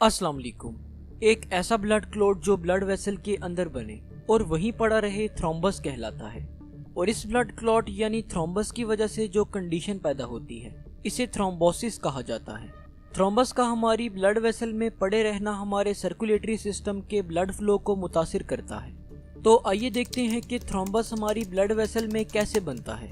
अस्सलाम वालेकुम। एक ऐसा ब्लड क्लॉट जो ब्लड वेसल के अंदर बने और वहीं पड़ा रहे थ्रोम्बस कहलाता है। और इस ब्लड क्लॉट यानी थ्रोम्बस की वजह से जो कंडीशन पैदा होती है इसे थ्रोम्बोसिस कहा जाता है। थ्रोम्बस का हमारी ब्लड वेसल में पड़े रहना हमारे सर्कुलेटरी सिस्टम के ब्लड फ्लो को मुतासिर करता है। तो आइए देखते हैं कि थ्रोम्बस हमारी ब्लड वेसल में कैसे बनता है।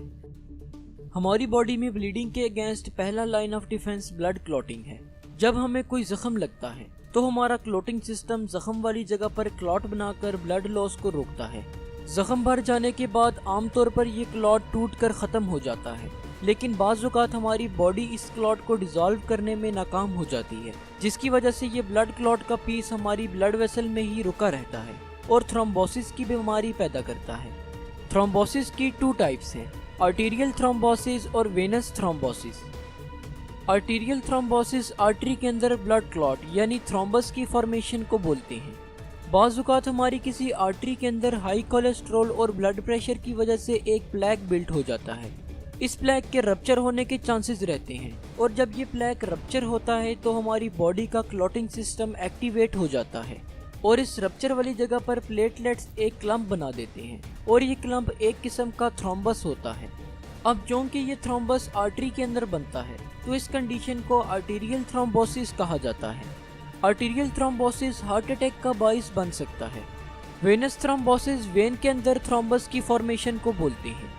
हमारी बॉडी में ब्लीडिंग के अगेंस्ट पहला line of defence blood clotting है। जब हमें कोई जख्म लगता है तो हमारा क्लॉटिंग सिस्टम जख्म वाली जगह पर क्लॉट बनाकर ब्लड लॉस को रोकता है। जख्म भर जाने के बाद आमतौर पर ये क्लॉट टूट कर ख़त्म हो जाता है, लेकिन बाज़ औक़ात हमारी बॉडी इस क्लॉट को डिसॉल्व करने में नाकाम हो जाती है, जिसकी वजह से ये ब्लड क्लॉट का पीस हमारी ब्लड वेसल में ही रुका रहता है और थ्रोम्बोसिस की बीमारी पैदा करता है। थ्रोम्बोसिस की 2 टाइप्स हैं, आर्टीरियल थ्रोम्बोसिस और venous thrombosis. Arterial thrombosis artery के अंदर ब्लड क्लॉट यानी थ्रोम्बस की फॉर्मेशन को बोलते हैं। बाज़ औक़ात हमारी किसी आर्टरी के अंदर हाई कोलेस्ट्रॉल और ब्लड प्रेशर की वजह से एक प्लेक बिल्ट हो जाता है। इस प्लेक के रप्चर होने के चांसेस रहते हैं और जब ये प्लेक रप्चर होता है तो हमारी बॉडी का क्लॉटिंग सिस्टम एक्टिवेट हो जाता है और इस रप्चर वाली जगह पर प्लेटलेट्स एक क्लम्प बना देते हैं और ये क्लम्प एक किस्म का थ्रोम्बस होता है। अब क्योंकि ये थ्रोम्बस आर्टरी के अंदर बनता है तो इस कंडीशन को आर्टीरियल थ्रोम्बोसिस कहा जाता है। आर्टीरियल थ्रोम्बोसिस हार्ट अटैक का बाइस बन सकता है। वेनस थ्रोम्बोसिस वेन के अंदर थ्रोम्बस की फॉर्मेशन को बोलते हैं।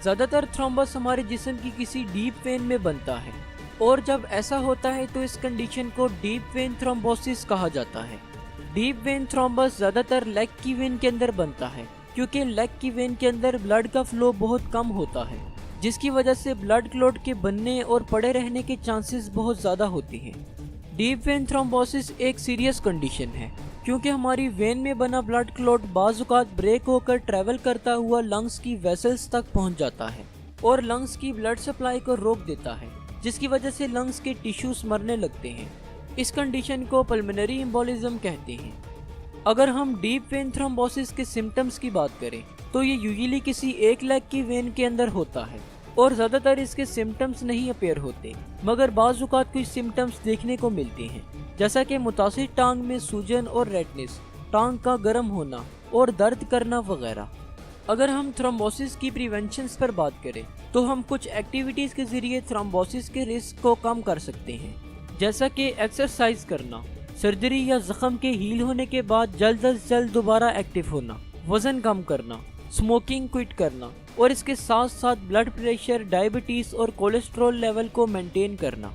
ज़्यादातर थ्रोम्बस हमारे जिस्म की किसी डीप वेन में बनता है और जब ऐसा होता है तो इस कंडीशन को डीप वेन थ्रोम्बोसिस कहा जाता है। डीप वेन थ्रोम्बस ज़्यादातर लेग की वेन के अंदर बनता है क्योंकि लेग की वेन के अंदर ब्लड का फ्लो बहुत कम होता है, जिसकी वजह से ब्लड क्लॉट के बनने और पड़े रहने के चांसेस बहुत ज़्यादा होते हैं। डीप वेन थ्रोम्बोसिस एक सीरियस कंडीशन है क्योंकि हमारी वेन में बना ब्लड क्लॉट बाज़ औक़ात ब्रेक होकर ट्रैवल करता हुआ लंग्स की वेसल्स तक पहुंच जाता है और लंग्स की ब्लड सप्लाई को रोक देता है, जिसकी वजह से लंग्स के टिश्यूज मरने लगते हैं। इस कंडीशन को पल्मोनरी एम्बोलिज्म कहते हैं। अगर हम डीप वेन थ्रोम्बोसिस के सिम्टम्स की बात करें तो ये यूजुअली किसी एक लेग की वेन के अंदर होता है और ज़्यादातर इसके सिम्टम्स नहीं अपीयर होते, मगर बाज़ औक़ात कुछ सिम्टम्स देखने को मिलते हैं, जैसा कि मुतासिर टांग में सूजन और रेडनेस, टांग का गर्म होना और दर्द करना वगैरह। अगर हम थ्रोम्बोसिस की प्रिवेंशंस पर बात करें तो हम कुछ एक्टिविटीज़ के ज़रिए थ्रोम्बोसिस के रिस्क को कम कर सकते हैं, जैसा कि एक्सरसाइज करना, सर्जरी या ज़ख्म के हील होने के बाद जल्द अज जल्द दोबारा एक्टिव होना, वज़न कम करना, स्मोकिंग क्विट करना और इसके साथ साथ ब्लड प्रेशर, डायबिटीज़ और कोलेस्ट्रॉल लेवल को मेंटेन करना।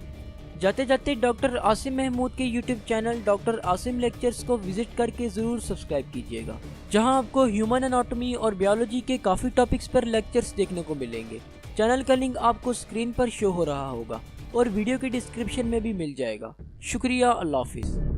जाते जाते डॉक्टर आसिम महमूद के YouTube channel doctor Asim lectures को विजिट करके ज़रूर सब्सक्राइब कीजिएगा, जहां आपको ह्यूमन एनाटॉमी और बायोलॉजी के काफ़ी टॉपिक्स पर लेक्चर्स देखने को मिलेंगे। चैनल का लिंक आपको स्क्रीन पर शो हो रहा होगा और वीडियो के डिस्क्रिप्शन में भी मिल जाएगा। शुक्रिया, अल्लाह हाफिज़।